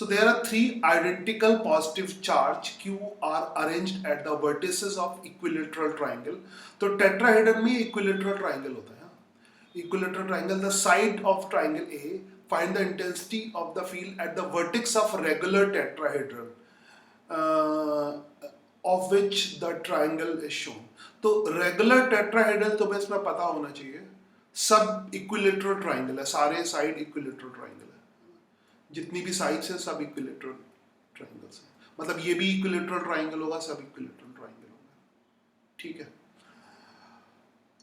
So there are three identical positive charge Q are arranged at the vertices of equilateral triangle. तो tetrahedral में equilateral triangle होता है. Equilateral triangle, the side of triangle A, find the intensity of the field at the vertex of regular tetrahedral of which the triangle is shown. तो regular tetrahedral तो बस में पता होना चाहिए, सब इक्विलेटरल ट्राइंगल है, सारे साइड इक्विलेटरल ट्राइंगल है, जितनी भी साइड्स है सब इक्विलेटरल ट्राइंगल्स है. मतलब ये भी इक्विलेटरल ट्राइंगल होगा, सब इक्विलेटरल ट्राइंगल होगा. ठीक है.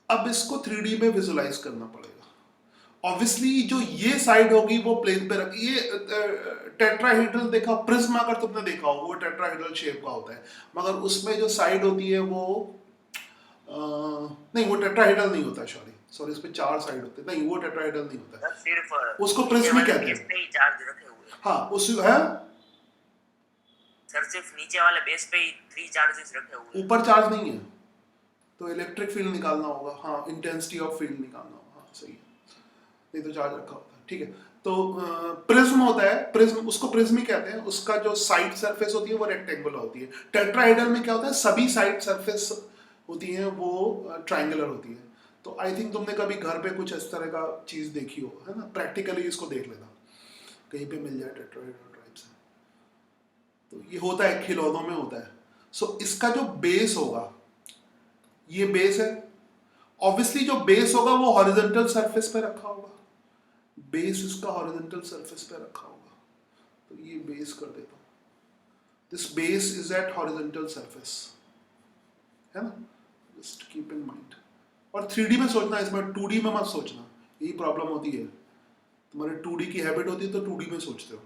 अब इसको 3D में विजुलाइज करना पड़ेगा. ऑब्वियसली जो ये साइड होगी वो प्लेन पे रखी. ये टेट्राहेड्रल देखा, प्रिज्म अगर तुमने देखा हो वो टेट्राहेड्रल शेप का होता है, मगर उसमें जो साइड होती है वो नहीं, वो टेट्राहेड्रल नहीं होता है. सॉरी इस पे 4 साइड होते हैं. नहीं, वो टेट्राहेड्रल नहीं होता है, सिर्फ उसको प्रिज्म कहते हैं. पे ही चार्ज रखे हुए. हाँ उस है सर, सिर्फ नीचे वाले बेस पे ही 3 चार्जेस रखे हुए, ऊपर चार्ज नहीं है. तो इलेक्ट्रिक फील्ड निकालना होगा. हाँ, इंटेंसिटी ऑफ फील्ड निकालना होगा. हाँ सही है, नहीं तो चार्ज रखा होता है. ठीक है. तो प्रिज्म होता है, प्रिज्म उसको प्रिज्म ही कहते हैं. उसका जो साइड सरफेस होती है वो रेक्टेंगुलर होती है. टेट्राहेड्रल में क्या होता है, सभी साइड सरफेस होती हैं वो ट्राइंगुलर होती है. तो आई थिंक तुमने कभी घर पे कुछ इस तरह का चीज देखी हो, है ना. प्रैक्टिकली इसको देख लेना, कहीं पे मिल जाए टेट्राहेड्रल टाइप से. तो ये होता है, खिलौनों में होता है. सो इसका जो बेस होगा, ये बेस है. ऑब्वियसली जो बेस होगा वो हॉरिजॉन्टल सरफेस पे रखा होगा. बेस इसका हॉरिजॉन्टल सरफेस पे रखा होगा. तो ये बेस कर देता हूं. This base is at horizontal surface, है ना. Just keep in mind. और 3D में सोचना, इसमें 2D में मत सोचना. यही प्रॉब्लम होती है, तुम्हारे 2D की हैबिट होती है तो 2D में सोचते हो.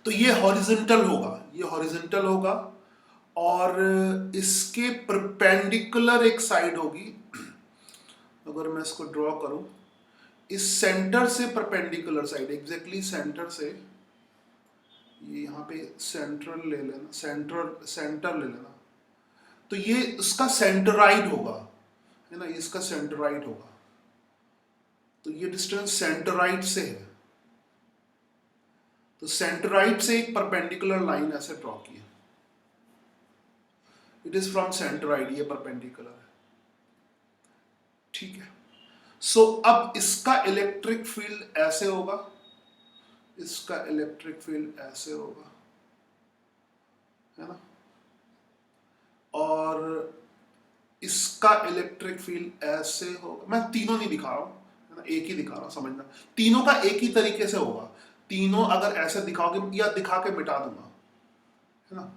तो ये हॉरिजॉन्टल होगा, ये हॉरिजॉन्टल होगा और इसके परपेंडिकुलर एक साइड होगी. अगर मैं इसको ड्रॉ करूं, इस सेंटर से परपेंडिकुलर साइड, एग्जैक्टली सेंटर से, ये यहाँ पे सेंट्रल ले लेना, सेंटर ले लेना. तो ये इसका सेंटराइड होगा, है ना. इसका सेंटराइड होगा. तो ये डिस्टेंस सेंटराइड से है. तो सेंटराइड से एक परपेंडिकुलर लाइन ऐसे ड्रॉ की है. इट इज फ्रॉम सेंटराइड, ये परपेंडिकुलर है. ठीक है. सो अब इसका इलेक्ट्रिक फील्ड ऐसे होगा, इसका इलेक्ट्रिक फील्ड ऐसे होगा, है ना. और इसका इलेक्ट्रिक फील्ड ऐसे होगा. मैं तीनों नहीं दिखा रहा हूं, है ना, एक ही दिखा रहा हूं, समझना. तीनों का एक ही तरीके से होगा. तीनों अगर ऐसे दिखाओगे, या दिखा के मिटा दूंगा, है ना.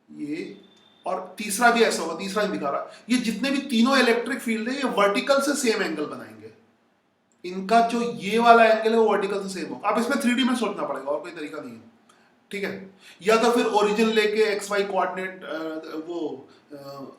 ये और तीसरा भी ऐसा होगा, तीसरा नहीं दिखा रहा. ये जितने भी तीनों इलेक्ट्रिक फील्ड है, ये वर्टिकल से सेम एंगल बनाएंगे. इनका जो ये वाला एंगल है वो वर्टिकल से सेम होगा. अब इसमें 3D में सोचना पड़ेगा, और कोई तरीका नहीं है. ठीक है. या तो फिर ओरिजिन लेके एक्स वाई कोऑर्डिनेट, वो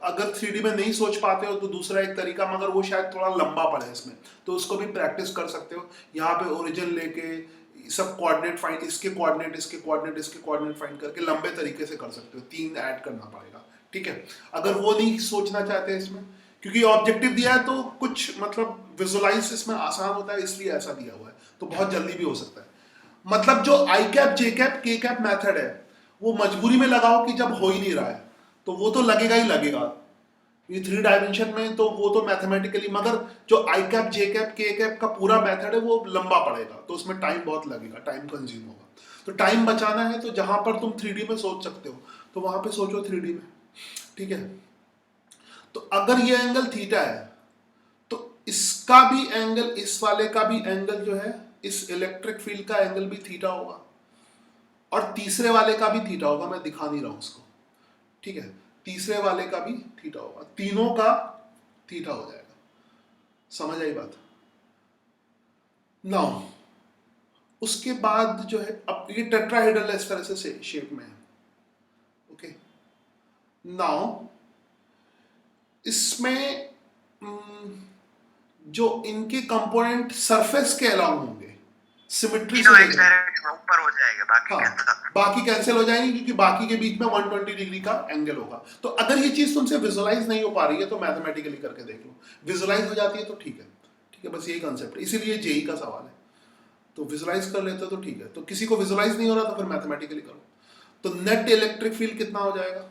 अगर 3D में नहीं सोच पाते हो तो दूसरा एक तरीका, मगर वो शायद थोड़ा लंबा पड़े इसमें, तो उसको भी प्रैक्टिस कर सकते हो. यहाँ पे ओरिजिन लेके सब कोऑर्डिनेट फाइंड, इसके कोऑर्डिनेट, इसके कोऑर्डिनेट, इसके कोऑर्डिनेट फाइंड करके लंबे तरीके से कर सकते हो. 3 ऐड करना पड़ेगा. ठीक है. अगर वो नहीं सोचना चाहते इसमें, क्योंकि ऑब्जेक्टिव दिया है तो कुछ मतलब विजुलाइज इसमें आसान होता है, इसलिए ऐसा दिया हुआ है. तो बहुत जल्दी भी हो सकता है. मतलब जो आई कैप, जे कैप, के कैप मेथड है, वो मजबूरी में लगाओ कि जब हो ही नहीं रहा है तो वो तो लगेगा ही लगेगा. ये 3 डायमेंशन में तो वो तो मैथमेटिकली, मगर जो आई कैप, जे कैप, के कैप का पूरा मेथड है वो लंबा पड़ेगा, तो उसमें टाइम बहुत लगेगा, टाइम कंज्यूम होगा. तो टाइम बचाना है तो जहां पर तुम 3D में सोच सकते हो तो वहां पे सोचो 3D में. ठीक है. तो अगर ये एंगल थीटा है तो इसका भी एंगल, इस वाले का भी एंगल जो है, इस इलेक्ट्रिक फील्ड का एंगल भी थीटा होगा, और तीसरे वाले का भी थीटा होगा. मैं दिखा नहीं रहा हूं उसको. ठीक है. तीसरे वाले का भी थीटा होगा. तीनों का थीटा हो जाएगा. समझ आई बात. नाउ उसके बाद जो है, अब ये टेट्राहेड्रल इस तरह से शेप में है. ओके. नाउ इसमें जो इनके कंपोनेंट सरफेस के अलाउ होंगे, सिमेट्री से एक डायरेक्शन ऊपर हो जाएगा, बाकी बाकी कैंसिल हो जाएंगे, क्योंकि बाकी के बीच में 120 डिग्री का एंगल होगा. तो अगर ये चीज तुमसे विजुलाइज नहीं हो पा रही है तो मैथमेटिकली करके देख लो. विजुलाइज हो जाती है तो ठीक है. ठीक है. बस यही कॉन्सेप्ट है, इसीलिए जेई का सवाल है. तो विजुलाइज कर लेते हो तो ठीक है, तो किसी को विजुलाइज नहीं हो रहा तो फिर मैथमेटिकली करो। तो नेट इलेक्ट्रिक फील्ड कितना हो जाएगा?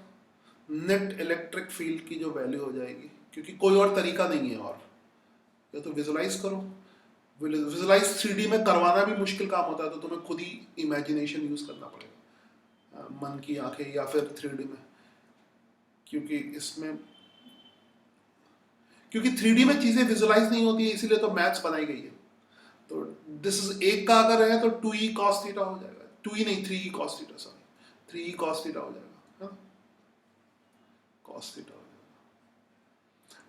नेट इलेक्ट्रिक फील्ड की जो वैल्यू हो जाएगी, क्योंकि कोई और तरीका नहीं है, और या तो विजुलाइज करो। विजुलाइज 3D में करवाना भी मुश्किल काम होता है, तो तुम्हें खुद ही इमेजिनेशन यूज करना पड़ेगा, मन की आंखें, या फिर 3D में, क्योंकि इसमें, क्योंकि 3D में चीजें विजुलाइज नहीं होती है, इसीलिए तो मैथ्स बनाई गई है। तो दिस इज एक का अगर है तो 2e cos थीटा हो जाएगा, 2e नहीं 3e cos theta, sorry 3e cos theta हो जाएगा, हाँ? cos थीटा हो जाएगा,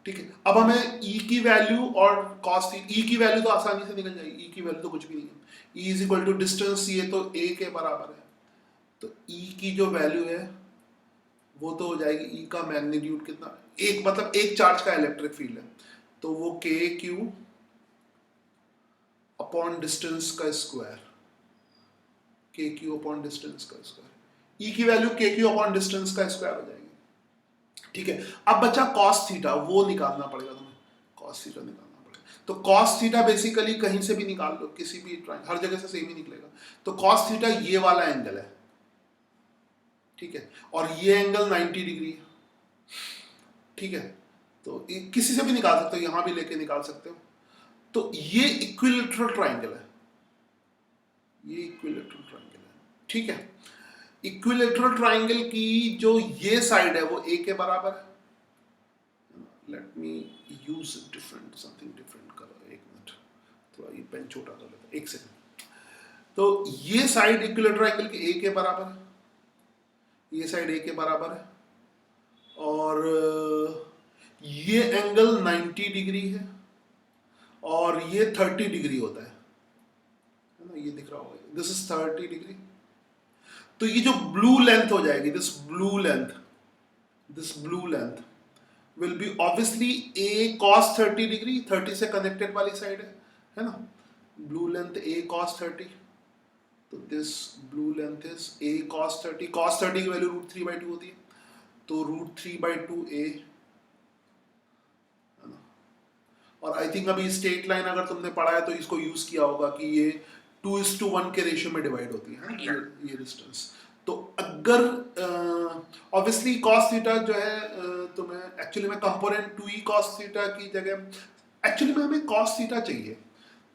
ठीक है। अब हमें e की वैल्यू और cos थीटा, e की वैल्यू तो आसानी से निकल जाएगी, e की वैल्यू तो कुछ भी नहीं है, e is equal to distance, ये तो a के बराबर है, तो e की जो वैल्यू है वो तो हो जाएगी, e का मैग्नीट्यूड कितना, एक मतलब एक चार्ज का इलेक्ट्रिक फील्ड है, तो वो k q अपॉन डिस्टेंस का स्क्वायर, के क्यू अपॉन डिस्टेंस का स्क्वायर, ई की वैल्यू के क्यू अपॉन डिस्टेंस का स्क्वायर हो जाएगी, ठीक है। अब बचा कॉस थीटा, वो निकालना पड़ेगा तुम्हें, कॉस थीटा निकालना पड़ेगा। तो कॉस थीटा बेसिकली कहीं से भी निकाल लो, किसी भी हर जगह से सेम ही निकलेगा। तो कॉस थीटा ये वाला एंगल है, ठीक है, और ये एंगल 90 डिग्री है, ठीक है। तो किसी से भी निकाल सकते हो, यहां भी लेके निकाल सकते हो। तो ये इक्विलैटरल ट्राइंगल है, ये इक्विलैटरल ट्राइंगल है, ठीक है। इक्विलैटरल ट्राइंगल की जो ये साइड है वो ए के बराबर है। Let me use different, something different colour, एक मिनट, थोड़ा ये पेन छोटा कर लेता हूं, एक सेकंड। तो ये साइड इक्विलैटरल ट्राइंगल के ए के बराबर है, ये साइड ए के बराबर है, और ये एंगल 90 डिग्री है, और ये 30 डिग्री होता है ना, ये दिख रहा होगा, दिस इज 30 डिग्री। तो ये जो ब्लू लेंथ हो जाएगी, this blue length will be obviously A cos 30 degree, 30 से कनेक्टेड वाली साइड है ना, ब्लू लेंथ ए कॉस 30, तो this blue length is a cos 30, cos 30 की वैल्यू √3/2 होती है, तो √3/2 ए, है ना। और आई थिंक अभी स्ट्रेट लाइन अगर तुमने पढ़ा है तो इसको यूज किया होगा कि ये 2:1 के रेशियो में डिवाइड होती है, ये डिस्टेंस। तो अगर ऑब्वियसली cos थीटा जो है तुम्हें एक्चुअली में कंपोनेंट 2e cos थीटा की जगह एक्चुअली में हमें cos थीटा चाहिए,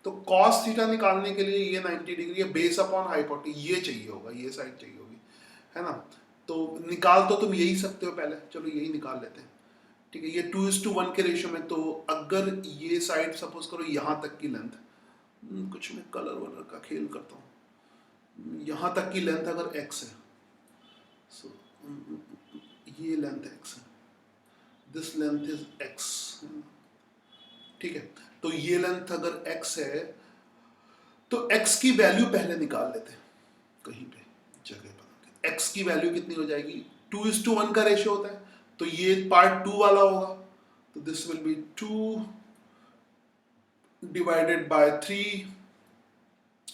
तो cos थीटा निकालने के लिए ये 90 डिग्री है, बेस अपॉन हाइपोटेन्यूज ये चाहिए होगा, ये साइड चाहिए होगी, है ना। तो निकाल तो तुम यही सकते हो पहले, चलो यही निकाल लेते हैं, ठीक है। ये 2:1 के रेशियो में, तो अगर ये साइड सपोज करो यहाँ तक की लेंथ, कुछ मैं कलर वलर का खेल करता हूँ, यहाँ तक की लेंथ अगर x है, सो ये लेंथ x है, दिस लेंथ इज x, ठीक है। तो ये लेंथ अगर x है तो x की वैल्यू पहले निकाल लेते हैं, कहीं पे जगह बना के x की वैल्यू कितनी हो जाएगी, 2:1 का रेशियो होता है, तो ये पार्ट 2 वाला होगा, तो this will be 2 divided by 3,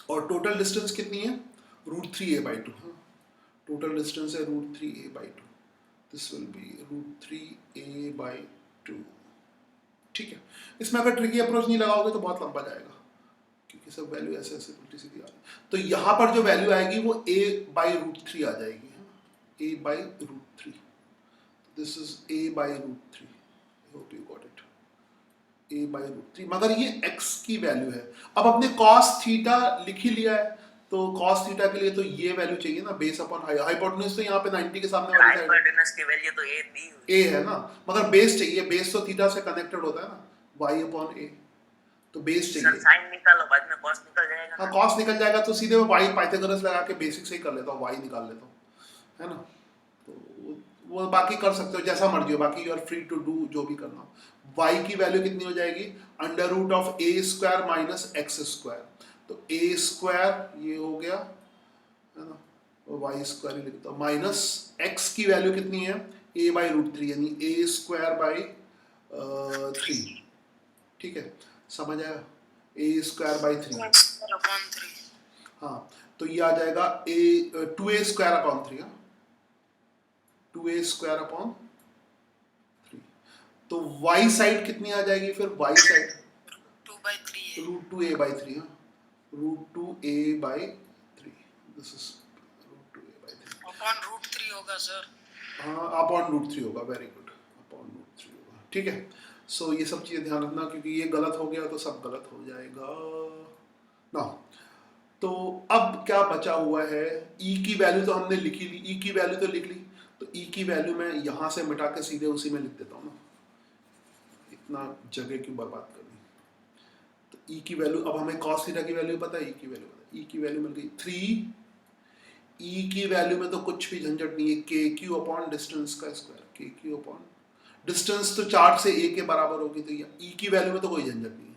और टोटल डिस्टेंस कितनी है, √3a/2, टोटल डिस्टेंस है √3a/2, this will be √3a/2, ठीक है। इसमें अगर ट्रिकी अप्रोच नहीं लगाओगे तो बहुत लंबा जाएगा, क्योंकि सब वैल्यू ऐसे ऐसे उल्टी सीधी आ रही है। तो यहाँ पर जो वैल्यू आएगी वो a/√3 आ जाएगी, a/√3, this is a/√3, I hope you got it, a/√3, मगर ये x की वैल्यू है। अब अपने cos थीटा लिख ही लिया है, तो cos थीटा के लिए तो ये वैल्यू चाहिए ना, बेस अपॉन हाइपोटेन्यूज, तो यहाँ पे 90 के सामने वाली साइड हाइपोटेन्यूज की वैल्यू तो a दी हुई a है ना, मगर बेस चाहिए, बेस तो थीटा से कनेक्टेड होता है ना, y/a, तो बेस सर, चाहिए। साइन निकालो, बाद में cos निकल जाएगा हाँ ना। cos निकल जाएगा, तो सीधे मैं y पाइथागोरस लगा के बेसिक से ही कर लेता हूँ, y निकाल लेता हूँ, है ना। तो वो बाकी कर सकते हो जैसा मर्जी हो, बाकी you are free to do जो भी करना हो। y की वैल्यू कितनी हो जाएगी, √a² - x², तो a² ये हो गया, है ना, और y² ही लिखता हूँ, माइनस x की वैल्यू कितनी है, a/√3, यानी a²/3, ठीक है, समझ आया, a²/3, हाँ, तो ये आ जाएगा 2a²/3, 2a²/3, तो y साइड कितनी आ जाएगी फिर, y साइड 2/3 है। √2a/3, हाँ, √2a/3 this is √2a/3 upon √3 होगा सर। हाँ अपॉन √3 होगा, वेरी गुड, अपॉन √3 होगा, ठीक है। सो ये सब चीज़ें ध्यान रखना, क्योंकि ये गलत हो गया तो सब गलत हो जाएगा ना। तो अब क्या बचा हुआ है, e की वैल्यू तो हमने लिखी ली, e की वैल्यू तो लिख ली, तो e की वैल्यू मैं यहाँ से मिटा के सीधे उसी में लिख देता हूँ ना, इतना जगह क्यों बर्बाद करनी। तो e की वैल्यू, अब हमें cos थीटा की वैल्यू पता है, e की वैल्यू पता है, e की वैल्यू मिल गई 3, e की वैल्यू में तो कुछ भी झंझट नहीं है, kq अपॉन डिस्टेंस का स्क्वायर, kq अपॉन डिस्टेंस तो चार्ट से a के बराबर होगी, तो e की वैल्यू में तो कोई झंझट नहीं है।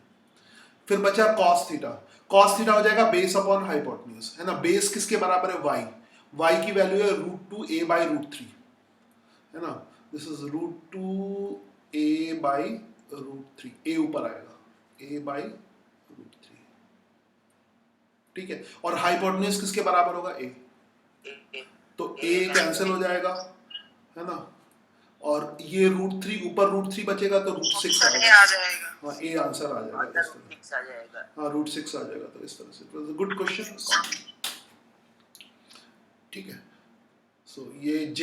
फिर बचा cos थीटा, cos थीटा हो जाएगा बेस अपॉन हाइपोटेन्यूज, है ना। बेस किसके बराबर है, y, y की वैल्यू है √2a/√3, है ना। दिस इज √2a/√3, a ऊपर आएगा, a/√3, ठीक है। और हाइपोटेन्यूज किसके बराबर होगा, a, तो a कैंसिल हो जाएगा, है ना। और ये √3 ऊपर √3 बचेगा तो √6 आ आएगा, जाएगा। हाँ a आंसर आ जाएगा इस तरह, √6 आ जाएगा। हाँ √6 आ जाएगा, तो इस तरह से। It was a good question, ठीक है। सो ये